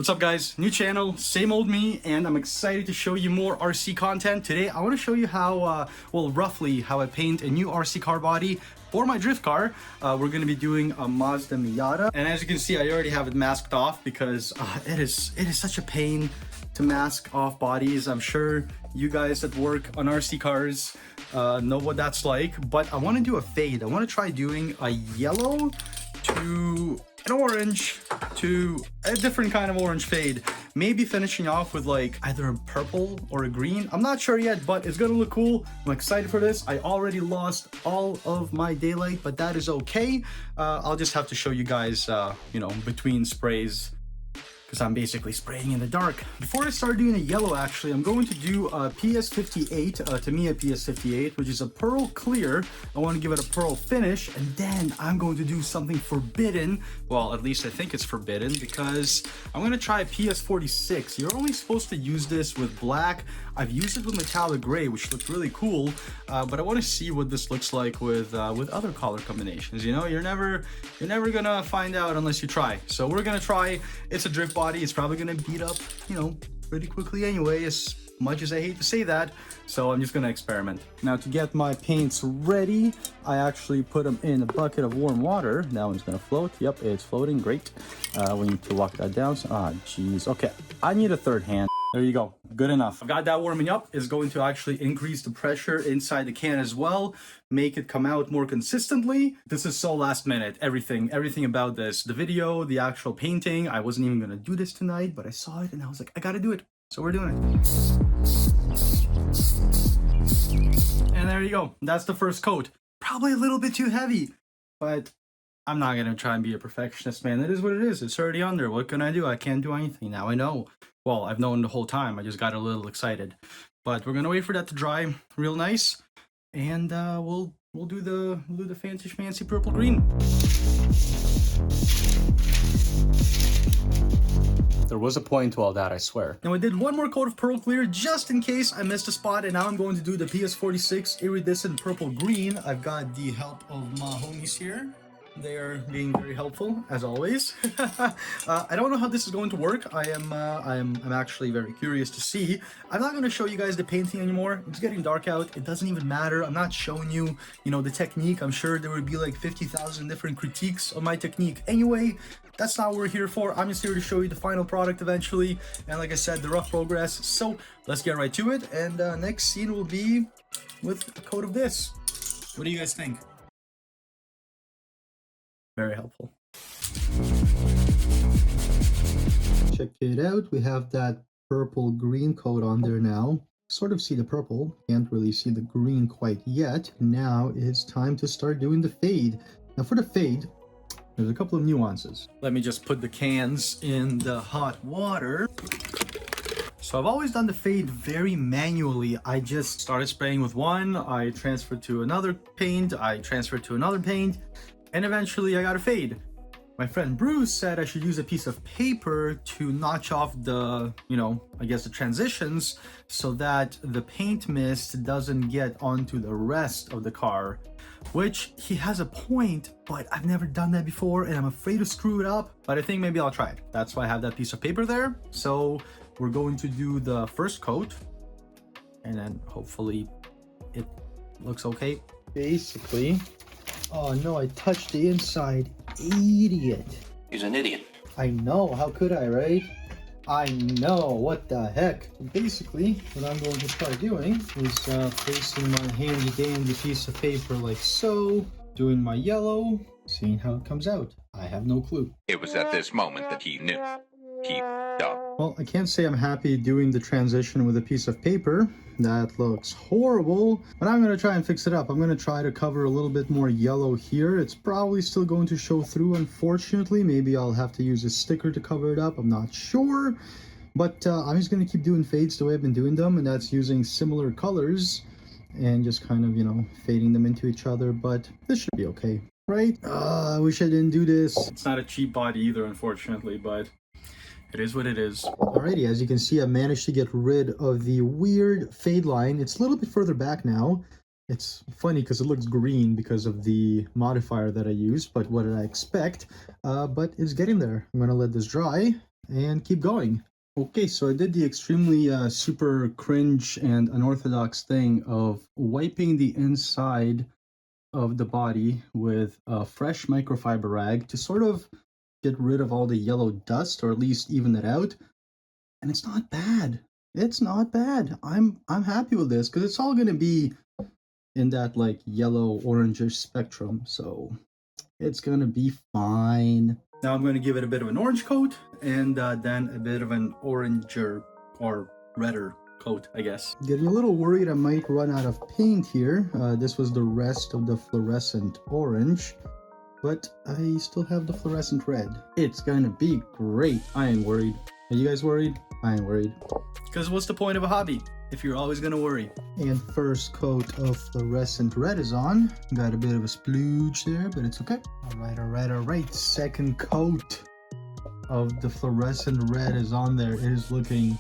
What's up guys, new channel, same old me, and I'm excited to show you more RC content. Today I want to show you how, roughly how I paint a new RC car body for my drift car. We're going to be doing a Mazda Miata, and as you can see I already have it masked off because it is such a pain to mask off bodies. I'm sure you guys that work on RC cars know what that's like, but I want to do a fade. I want to try doing a yellow to an orange to a different kind of orange fade, maybe finishing off with like either a purple or a green. I'm not sure yet, but it's gonna look cool. I'm excited for this. I already lost all of my daylight, but that is okay. I'll just have to show you guys between sprays, because I'm basically spraying in the dark. Before I start doing a yellow, actually, I'm going to do a PS58, Tamiya PS58, which is a pearl clear. I want to give it a pearl finish, and then I'm going to do something forbidden. Well, at least I think it's forbidden, because I'm going to try a PS46. You're only supposed to use this with black. I've used it with metallic gray, which looked really cool, but I want to see what this looks like with other color combinations. You know, you're never gonna find out unless you try. So we're gonna try. It's a drift body. It's probably gonna beat up, pretty quickly anyway, as much as I hate to say that. So I'm just gonna experiment. Now, to get my paints ready, I actually put them in a bucket of warm water. That one's gonna float. Yep, it's floating. Great. We need to lock that down. Geez. Okay, I need a third hand. There you go. Good enough. I've got that warming up. Is going to actually increase the pressure inside the can as well, make it come out more consistently. This is so last minute. Everything about this, the video, the actual painting. I wasn't even gonna do this tonight, but I saw it and I was like, I gotta do it. So we're doing it. And there you go. That's the first coat. Probably a little bit too heavy, but I'm not gonna try and be a perfectionist, man. It is what it is. It's already under. What can I do? I can't do anything. Now I know. Well, I've known the whole time. I just got a little excited. But we're gonna wait for that to dry real nice, and we'll do the fancy purple green. There was a point to all that, I swear. Now I did one more coat of pearl clear just in case I missed a spot, and now I'm going to do the PS46 iridescent purple green. I've got the help of my homies here. They are being very helpful as always. I don't know how this is going to work. I'm actually very curious to see. I'm not going to show you guys the painting anymore. It's getting dark out. It doesn't even matter. I'm not showing you, the technique. I'm sure there would be like 50,000 different critiques of my technique. Anyway, that's not what we're here for. I'm just here to show you the final product eventually. And like I said, the rough progress. So let's get right to it. And next scene will be with a coat of this. What do you guys think? Very helpful. Check it out. We have that purple green coat on there now. Sort of see the purple, can't really see the green quite yet. Now it's time to start doing the fade. Now for the fade, there's a couple of nuances. Let me just put the cans in the hot water. So I've always done the fade very manually. I just started spraying with one, I transferred to another paint, I transferred to another paint, and eventually I got a fade. My friend Bruce said I should use a piece of paper to notch off the, the transitions so that the paint mist doesn't get onto the rest of the car, which he has a point, but I've never done that before and I'm afraid to screw it up, but I think maybe I'll try it. That's why I have that piece of paper there. So we're going to do the first coat and then hopefully it looks okay. Basically, oh no, I touched the inside. Idiot. He's an idiot. I know, how could I, right? I know, what the heck. Basically, what I'm going to try doing is placing my handy dandy piece of paper like so, doing my yellow, seeing how it comes out. I have no clue. It was at this moment that he knew. He up. Well, I can't say I'm happy doing the transition with a piece of paper. That looks horrible, but I'm going to try and fix it up. I'm going to try to cover a little bit more yellow here. It's probably still going to show through, unfortunately. Maybe I'll have to use a sticker to cover it up. I'm not sure, but I'm just going to keep doing fades the way I've been doing them, and that's using similar colors and just kind of, fading them into each other, but this should be okay, right? I wish I didn't do this. It's not a cheap body either, unfortunately, but it is what it is. Alrighty, as you can see, I managed to get rid of the weird fade line. It's a little bit further back now. It's funny because it looks green because of the modifier that I used, but what did I expect? But it's getting there. I'm gonna let this dry and keep going. Okay, so I did the extremely super cringe and unorthodox thing of wiping the inside of the body with a fresh microfiber rag to sort of get rid of all the yellow dust, or at least even it out. And it's not bad. It's not bad. I'm happy with this because it's all gonna be in that like yellow orangish spectrum, so it's gonna be fine. Now I'm gonna give it a bit of an orange coat and then a bit of an oranger or redder coat, I guess. Getting a little worried I might run out of paint here. This was the rest of the fluorescent orange, but I still have the fluorescent red. It's gonna be great. I ain't worried. Are you guys worried? I ain't worried. Because what's the point of a hobby if you're always gonna worry? And first coat of fluorescent red is on. Got a bit of a splooge there, but it's okay. All right. Second coat of the fluorescent red is on there. It is looking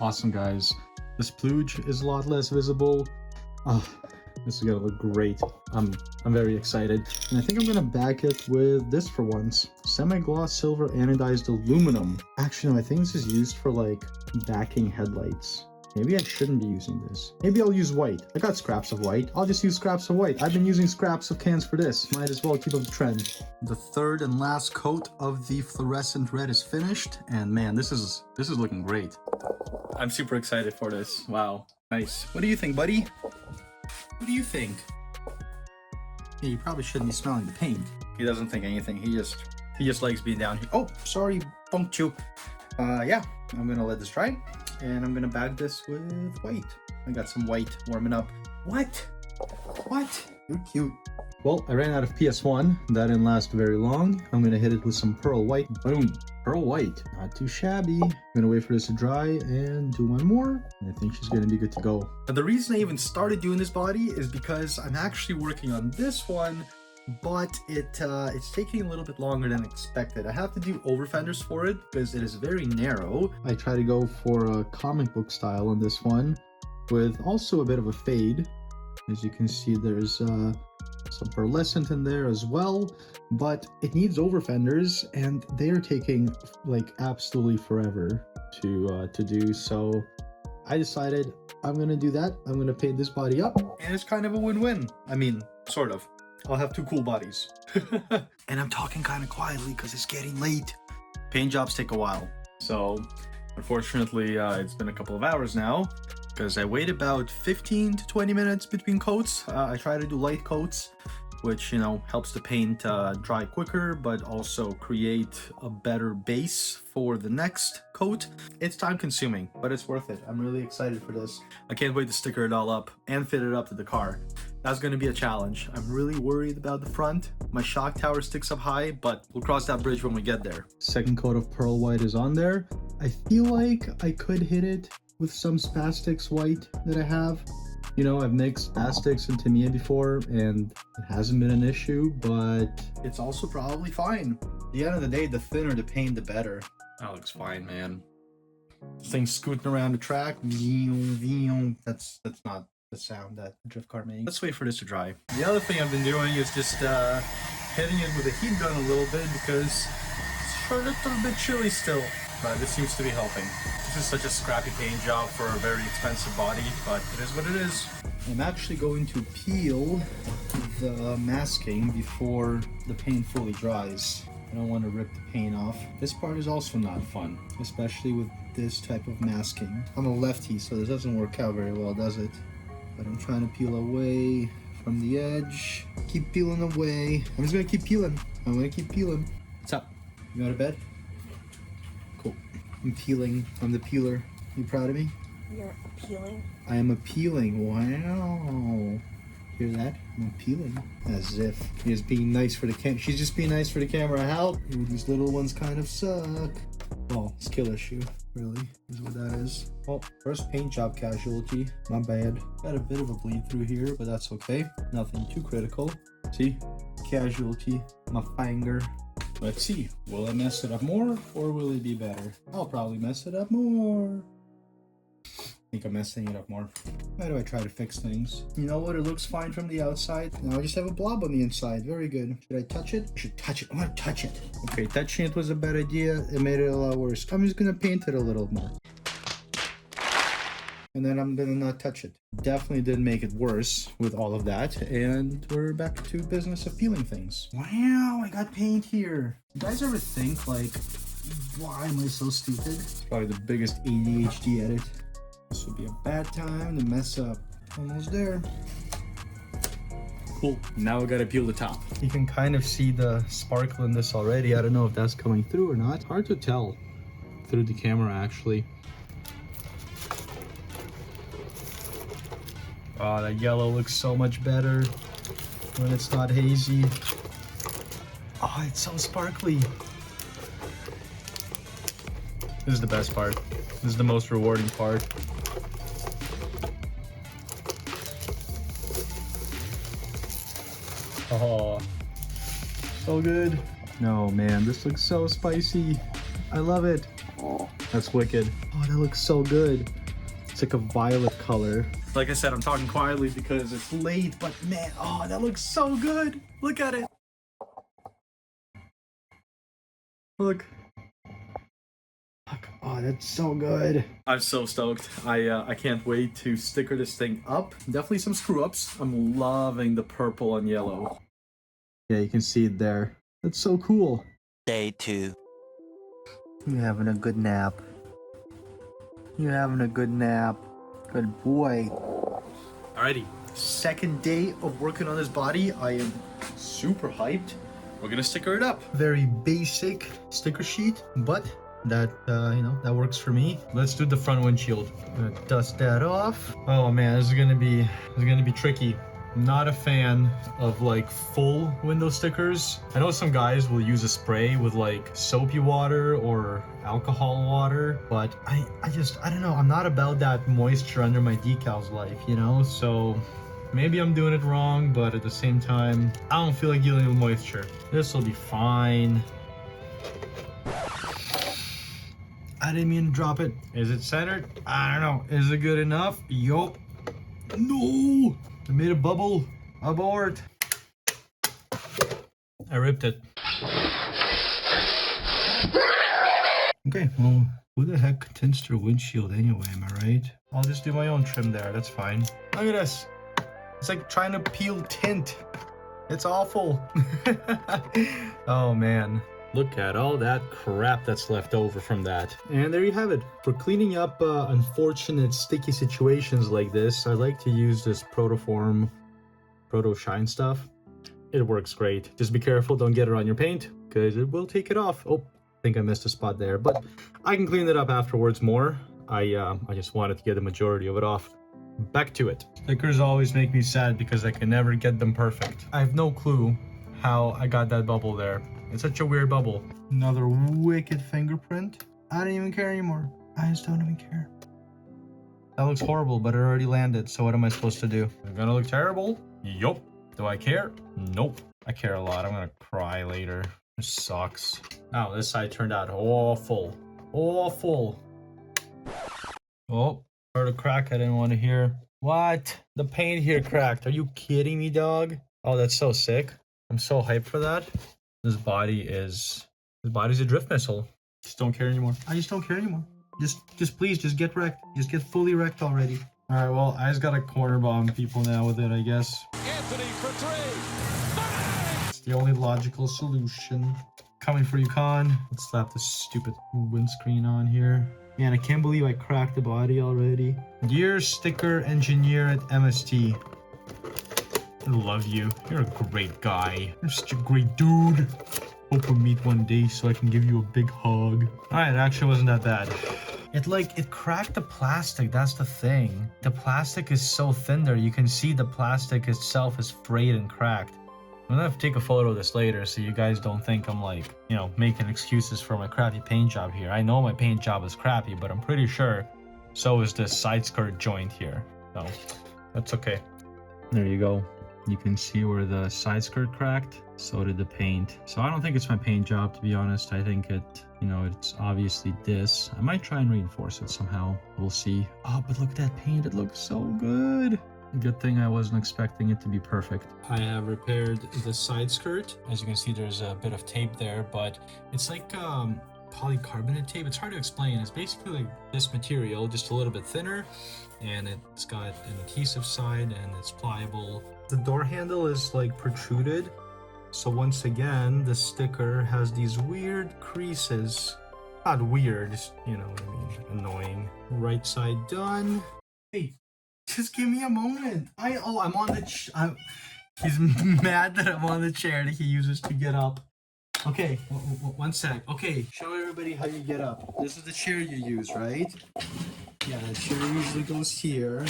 awesome, guys. The splooge is a lot less visible. Oh, this is gonna look great. I'm very excited. And I think I'm gonna back it with this for once. Semi-gloss silver anodized aluminum. Actually, no, I think this is used for like backing headlights. Maybe I shouldn't be using this. Maybe I'll use white. I got scraps of white. I'll just use scraps of white. I've been using scraps of cans for this. Might as well keep up the trend. The third and last coat of the fluorescent red is finished. And man, this is looking great. I'm super excited for this. Wow. Nice. What do you think, buddy? What do you think? Yeah, you probably shouldn't be smelling the paint. He doesn't think anything. He just likes being down here. Oh, sorry, bumped you. Yeah, I'm gonna let this dry, and I'm gonna bag this with white. I got some white warming up. What? You're cute. Well, I ran out of PS1. That didn't last very long. I'm gonna hit it with some pearl white. Boom. Pearl white. Not too shabby. I'm gonna wait for this to dry and do one more. And I think she's gonna be good to go. Now, the reason I even started doing this body is because I'm actually working on this one, but it's taking a little bit longer than expected. I have to do over fenders for it because it is very narrow. I try to go for a comic book style on this one with also a bit of a fade. As you can see, there's some pearlescent in there as well, but it needs over fenders and they are taking like absolutely forever to do. So I decided I'm gonna do that. I'm gonna paint this body up, and it's kind of a win-win. I mean, sort of. I'll have two cool bodies. And I'm talking kind of quietly because it's getting late. Paint jobs take a while, so unfortunately it's been a couple of hours now because I wait about 15 to 20 minutes between coats. I try to do light coats, which, you know, helps the paint dry quicker, but also create a better base for the next coat. It's time consuming, but it's worth it. I'm really excited for this. I can't wait to sticker it all up and fit it up to the car. That's going to be a challenge. I'm really worried about the front. My shock tower sticks up high, but we'll cross that bridge when we get there. Second coat of pearl white is on there. I feel like I could hit it with some Spastics white that I have. You know, I've mixed Spastics and Tamiya before, and it hasn't been an issue, but it's also probably fine. At the end of the day, the thinner the paint, the better. That looks fine, man. This thing's scooting around the track. That's not the sound that the drift car makes. Let's wait for this to dry. The other thing I've been doing is just hitting it with a heat gun a little bit because it's a little bit chilly still. But this seems to be helping. This is such a scrappy paint job for a very expensive body, but it is what it is. I'm actually going to peel the masking before the paint fully dries. I don't want to rip the paint off. This part is also not fun, especially with this type of masking. I'm a lefty, so this doesn't work out very well, does it? But I'm trying to peel away from the edge. Keep peeling away. I'm just gonna keep peeling. I'm gonna keep peeling. What's up? You out of bed? Cool. I'm peeling. I'm the peeler. You proud of me? You're appealing. I am appealing. Wow. Hear that? I'm appealing. As if he's being nice for the camera. She's just being nice for the camera. Help! Ooh, these little ones kind of suck. Well, skill issue, really, is what that is. Oh, first paint job casualty. Not bad. Got a bit of a bleed through here, but that's okay. Nothing too critical. See? Casualty. My finger. Let's see. Will I mess it up more, or will it be better? I'll probably mess it up more. think I'm messing it up more. Why do I try to fix things? You know what? It looks fine from the outside. Now I just have a blob on the inside. Very good. Should I touch it? I should touch it. I want to touch it. Okay, touching it was a bad idea. It made it a lot worse. I'm just gonna paint it a little more. And then I'm gonna not touch it. Definitely did make it worse with all of that. And we're back to business of peeling things. Wow, I got paint here. You guys ever think like, why am I so stupid? It's probably the biggest ADHD edit. This would be a bad time to mess up. Almost there. Cool, now we gotta peel the top. You can kind of see the sparkle in this already. I don't know if that's coming through or not. Hard to tell through the camera actually. Oh, that yellow looks so much better when it's not hazy. Oh, it's so sparkly. This is the best part. This is the most rewarding part. Oh, so good. No, man, this looks so spicy. I love it. Oh, that's wicked. Oh, that looks so good. It's like a violet color. Like I said, I'm talking quietly because it's late, but man, oh, that looks so good. Look at it. Look. Oh, that's so good. I'm so stoked. I can't wait to sticker this thing up. Definitely some screw ups. I'm loving the purple and yellow. Yeah, you can see it there. That's so cool. Day 2. You're having a good nap. You're having a good nap. Good boy. Alrighty, second day of working on this body. I am super hyped. We're gonna sticker it up. Very basic sticker sheet, but that that works for me. Let's do the front windshield. I'm gonna dust that off. Oh man, this is gonna be tricky. I'm not a fan of like full window stickers. I know some guys will use a spray with like soapy water or alcohol water, but I don't know. I'm not about that moisture under my decals life, you know? So maybe I'm doing it wrong, but at the same time, I don't feel like dealing with moisture. This will be fine. I didn't mean to drop it. Is it centered? I don't know. Is it good enough? Yup. No! I made a bubble. Abort. I ripped it. Okay, well, who the heck tints their windshield anyway, am I right? I'll just do my own trim there, that's fine. Look at this. It's like trying to peel tint. It's awful. Oh man. Look at all that crap that's left over from that. And there you have it. For cleaning up unfortunate sticky situations like this, I like to use this Proto Shine stuff. It works great. Just be careful, don't get it on your paint, because it will take it off. Oh, I think I missed a spot there, but I can clean it up afterwards more. I just wanted to get the majority of it off. Back to it. Stickers always make me sad because I can never get them perfect. I have no clue how I got that bubble there. It's such a weird bubble. Another wicked fingerprint. I don't even care anymore. I just don't even care. That looks horrible, but it already landed, so what am I supposed to do? It's gonna look terrible? Yup. Do I care? Nope. I care a lot. I'm gonna cry later. This sucks. Oh, this side turned out awful. Awful. Oh, heard a crack I didn't want to hear. What? The paint here cracked. Are you kidding me, dog? Oh, that's so sick. I'm so hyped for that. This body's a drift missile. Just don't care anymore. I just don't care anymore. Just please, just get wrecked. Just get fully wrecked already. All right, well, I just gotta corner bomb people now with it, I guess. Anthony for 3. It's the only logical solution. Coming for you, Con. Let's slap this stupid windscreen on here. Man, I can't believe I cracked the body already. Dear sticker engineer at MST. I love you. You're a great guy. You're such a great dude. Hope we'll meet one day so I can give you a big hug. Alright, it actually wasn't that bad. It cracked the plastic, that's the thing. The plastic is so thin there, you can see the plastic itself is frayed and cracked. I'm gonna have to take a photo of this later so you guys don't think I'm like, making excuses for my crappy paint job here. I know my paint job is crappy, but I'm pretty sure so is this side skirt joint here. So, that's okay. There you go. You can see where the side skirt cracked. So did the paint. So I don't think it's my paint job, to be honest. I think You know, it's obviously this. I might try and reinforce it somehow. We'll see. Oh, but look at that paint. It looks so good. Good thing I wasn't expecting it to be perfect. I have repaired the side skirt. As you can see, there's a bit of tape there, but it's like polycarbonate tape. It's hard to explain. It's basically like this material, just a little bit thinner, and it's got an adhesive side and it's pliable. The door handle is like protruded. So once again, the sticker has these weird creases. Not weird, just, you know what I mean, annoying. Right side done. Hey, just give me a moment. I'm on the he's mad that I'm on the chair that he uses to get up. Okay, one sec. Okay, show everybody how you get up. This is the chair you use, right? Yeah, the chair usually goes here.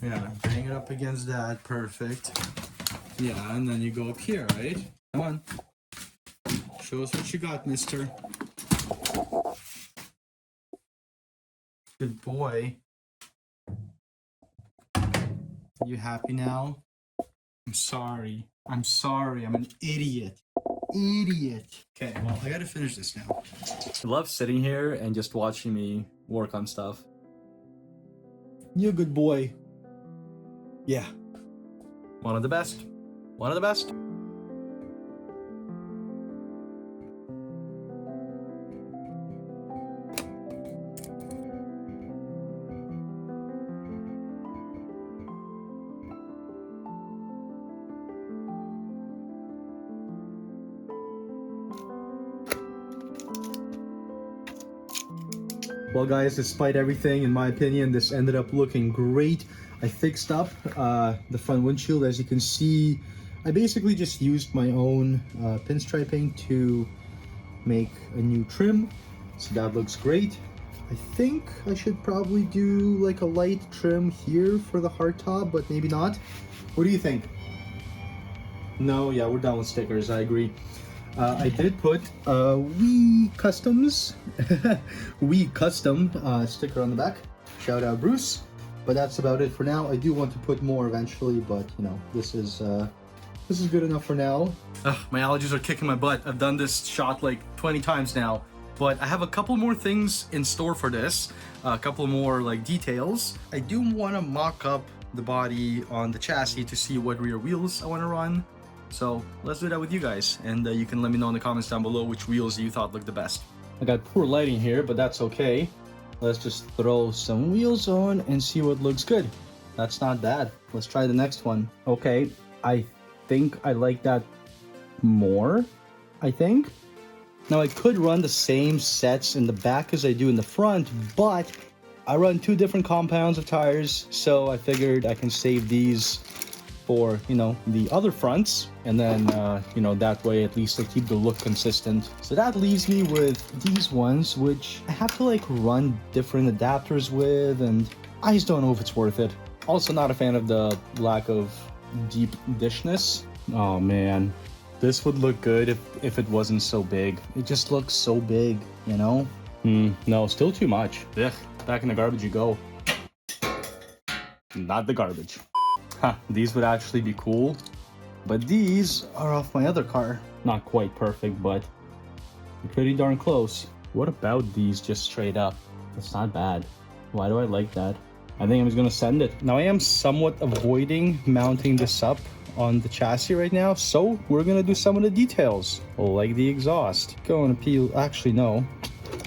Yeah, bang it up against that. Perfect. Yeah, and then you go up here, right? Come on. Show us what you got, mister. Good boy. You happy now? I'm sorry. I'm sorry. I'm an idiot. Okay, well, I gotta finish this now. I love sitting here and just watching me work on stuff. You're a good boy. Yeah. One of the best. One of the best. Well guys, despite everything, in my opinion, this ended up looking great. I fixed up the front windshield. As you can see, I basically just used my own pinstriping to make a new trim. So that looks great. I think I should probably do like a light trim here for the hardtop, but maybe not. What do you think? No, yeah, we're done with stickers, I agree. I did put We Customs, We Custom sticker on the back. Shout out Bruce. But that's about it for now. I do want to put more eventually, but you know, this is good enough for now. My allergies are kicking my butt. I've done this shot like 20 times now, but I have a couple more things in store for this. A couple more like details. I do want to mock up the body on the chassis to see what rear wheels I want to run. So let's do that with you guys, and you can let me know in the comments down below which wheels you thought looked the best. I got poor lighting here, but that's okay. Let's just throw some wheels on and see what looks good. That's not bad. Let's try the next one. Okay, I think I like that more, I think. Now I could run the same sets in the back as I do in the front, but I run two different compounds of tires, so I figured I can save these for, you know, the other fronts, and then you know, that way at least I keep the look consistent. So that leaves me with these ones, which I have to like run different adapters with, and I just don't know if it's worth it. Also not a fan of the lack of deep dishness. Oh man, this would look good if it wasn't so big. It just looks so big, you know? No, still too much. Ugh, back in the garbage you go. Not the garbage. These would actually be cool, but these are off my other car. Not quite perfect, but pretty darn close. What about these just straight up? It's not bad. Why do I like that? I think I'm just gonna send it. Now I am somewhat avoiding mounting this up on the chassis right now, so we're gonna do some of the details, like the exhaust. Going to peel, actually no.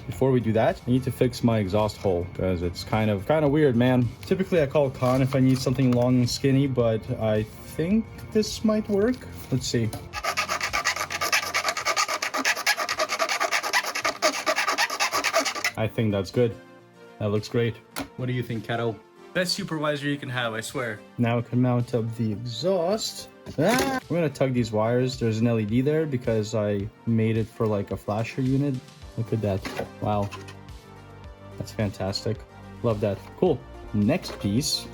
Before we do that, I need to fix my exhaust hole because it's kind of weird, man. Typically I call Con if I need something long and skinny, but I think this might work. Let's see. I think that's good. That looks great. What do you think, Kato? Best supervisor you can have, I swear. Now I can mount up the exhaust. We're gonna tug these wires. There's an LED there because I made it for like a flasher unit. Look at that. Wow. That's fantastic. Love that. Cool. Next piece,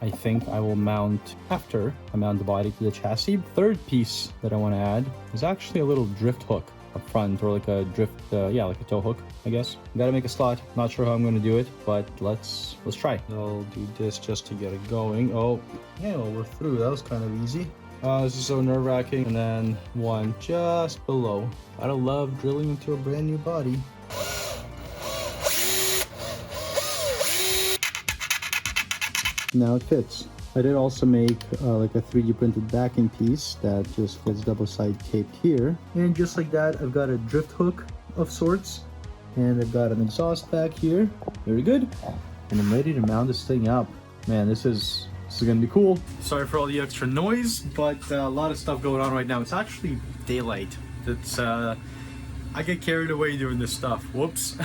I think I will mount after I mount the body to the chassis. Third piece that I want to add is actually a little drift hook up front, or like a drift, yeah, like a tow hook, I guess. Gotta make a slot. Not sure how I'm gonna do it, but let's try. I'll do this just to get it going. Oh, yeah, well, we're through. That was kind of easy. This is so nerve-wracking. And then one just below. I don't love drilling into a brand new body. Now it fits. I did also make like a 3D printed backing piece that just gets double side taped here. And just like that, I've got a drift hook of sorts. And I've got an exhaust back here. Very good. And I'm ready to mount this thing up. Man, this is gonna be cool. Sorry for all the extra noise, but a lot of stuff going on right now. It's actually daylight. It's I get carried away doing this stuff. Whoops.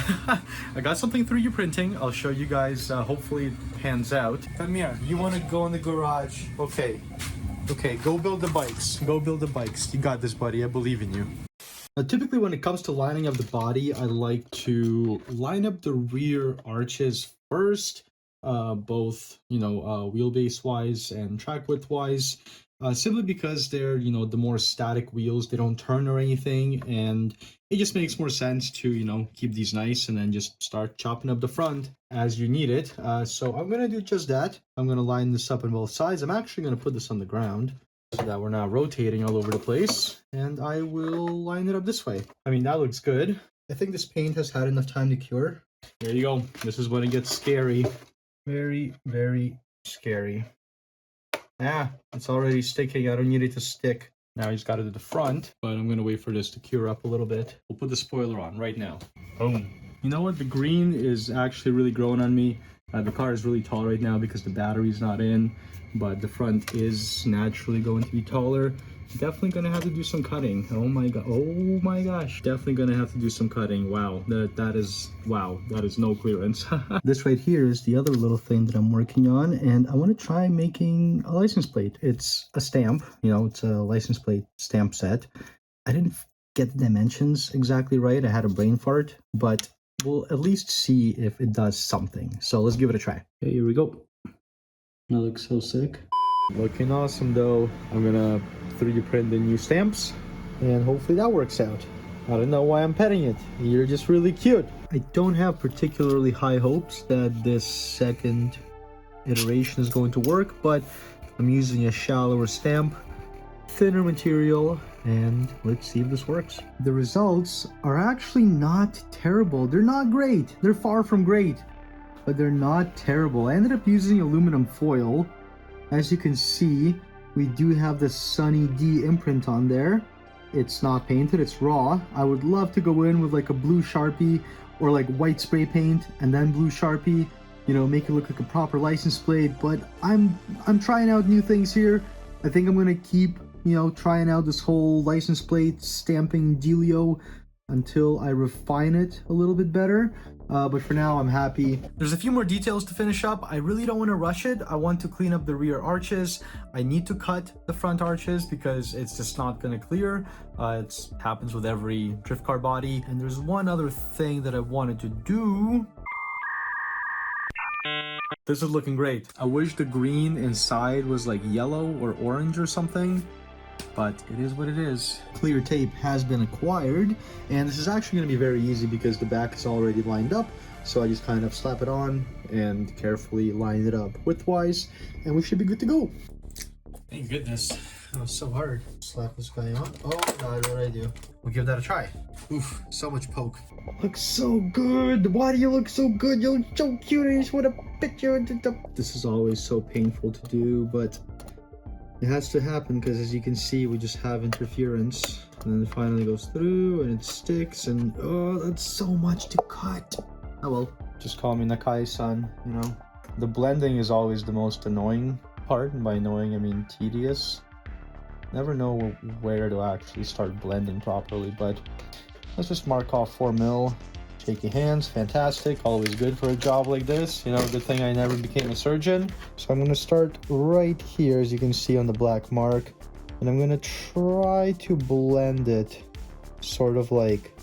I got something 3D printing. I'll show you guys. Hopefully it pans out. Come here. You want to go in the garage? Okay. Okay, go build the bikes. Go build the bikes. You got this, buddy. I believe in you. Typically, when it comes to lining up the body, I like to line up the rear arches first, both, wheelbase wise and track width wise, simply because they're, the more static wheels, they don't turn or anything, and it just makes more sense to, keep these nice and then just start chopping up the front as you need it. So I'm going to do just that. I'm going to line this up on both sides. I'm actually going to put this on the ground so that we're not rotating all over the place, and I will line it up this way. I mean, that looks good. I think this paint has had enough time to cure. There you go. This is when it gets scary. Very, very scary. It's already sticking. I don't need it to stick. Now he's got it at the front, but I'm gonna wait for this to cure up a little bit. We'll put the spoiler on right now. Boom. You know what? The green is actually really growing on me. The car is really tall right now because the battery's not in, but the front is naturally going to be taller. Definitely gonna have to do some cutting. Oh my gosh, definitely gonna have to do some cutting. Wow, that is no clearance. This right here is the other little thing that I'm working on, and I want to try making a license plate. It's a stamp, it's a license plate stamp set. I didn't get the dimensions exactly right. I had a brain fart, but we'll at least see if it does something. So let's give it a try. Okay, here we go. That looks so sick. Looking awesome though. I'm gonna 3D print the new stamps and hopefully that works out. I don't know why I'm petting it. You're just really cute. I don't have particularly high hopes that this second iteration is going to work, but I'm using a shallower stamp, thinner material, and let's see if this works. The results are actually not terrible. They're not great. They're far from great, but they're not terrible. I ended up using aluminum foil. As you can see, we do have the Sunny D imprint on there. It's not painted, it's raw. I would love to go in with like a blue Sharpie or like white spray paint and then blue Sharpie, make it look like a proper license plate, but I'm trying out new things here. I think I'm gonna keep, trying out this whole license plate stamping dealio until I refine it a little bit better. But for now, I'm happy. There's a few more details to finish up. I really don't want to rush it. I want to clean up the rear arches. I need to cut the front arches because it's just not going to clear. It happens with every drift car body. And there's one other thing that I wanted to do. This is looking great. I wish the green inside was like yellow or orange or something, but it is what it is. Clear tape has been acquired, and this is actually going to be very easy because the back is already lined up. So I just kind of slap it on and carefully line it up widthwise, and we should be good to go. Thank goodness. That was so hard. Slap this guy on. Oh god, what did I do? We'll give that a try. Oof, so much poke. Looks so good. Why do you look so good? You look so cute. I just want to pet you. This is always so painful to do, but it has to happen because, as you can see, we just have interference, and then it finally goes through and it sticks, and oh, that's so much to cut. Oh well, just call me Nakai-san, The blending is always the most annoying part, and by annoying I mean tedious. Never know where to actually start blending properly, but let's just mark off 4 mil. Shaky hands, fantastic, always good for a job like this. Good thing I never became a surgeon. So I'm gonna start right here, as you can see on the black mark, and I'm gonna try to blend it sort of like,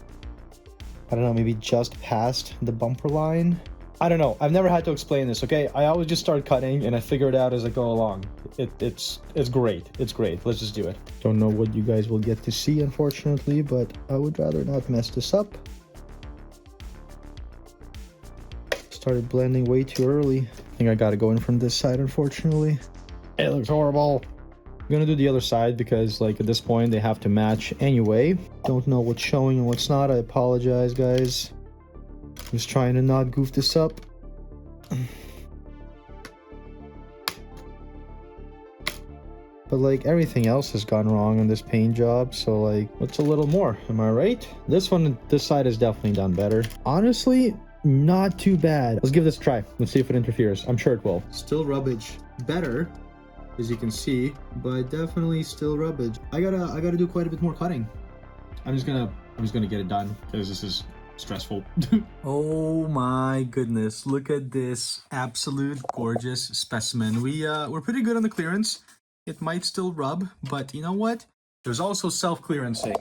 I don't know, maybe just past the bumper line. I don't know, I've never had to explain this, okay? I always just start cutting and I figure it out as I go along. It's great, it's great, let's just do it. Don't know what you guys will get to see, unfortunately, but I would rather not mess this up. Started blending way too early. I think I gotta go in from this side, unfortunately. It looks horrible. I'm gonna do the other side because like at this point they have to match anyway. Don't know what's showing and what's not. I apologize, guys. Just trying to not goof this up. But like everything else has gone wrong on this paint job, so like what's a little more, am I right? This side is definitely done better. Honestly, not too bad. Let's give this a try. Let's see if it interferes. I'm sure it will. Still rubbage. Better, as you can see, but definitely still rubbage. I gotta do quite a bit more cutting. I'm just gonna get it done because this is stressful. Oh my goodness, look at this absolute gorgeous specimen. We're pretty good on the clearance. It might still rub, but you know what? There's also self-clearancing.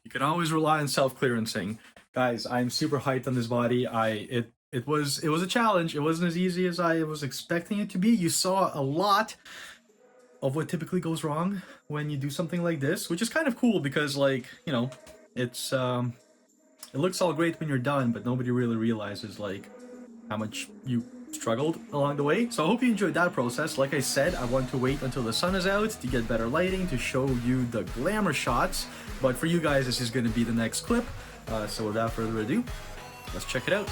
You can always rely on self-clearancing. Guys, I'm super hyped on this body. It was a challenge. It wasn't as easy as I was expecting it to be. You saw a lot of what typically goes wrong when you do something like this, which is kind of cool because like, you know, it's it looks all great when you're done, but nobody really realizes like how much you struggled along the way. So I hope you enjoyed that process. Like I said, I want to wait until the sun is out to get better lighting to show you the glamour shots. But for you guys, this is going to be the next clip. So without further ado, let's check it out.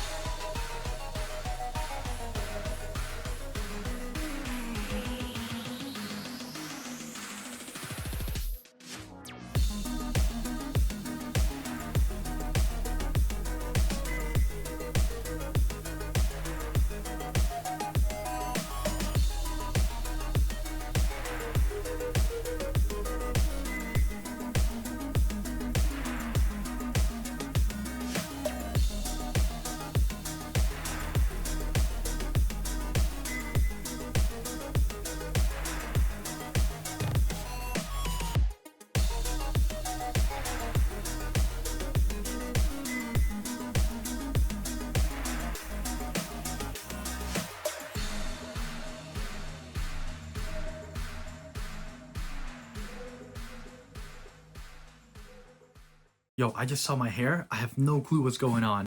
Yo, I just saw my hair. I have no clue what's going on.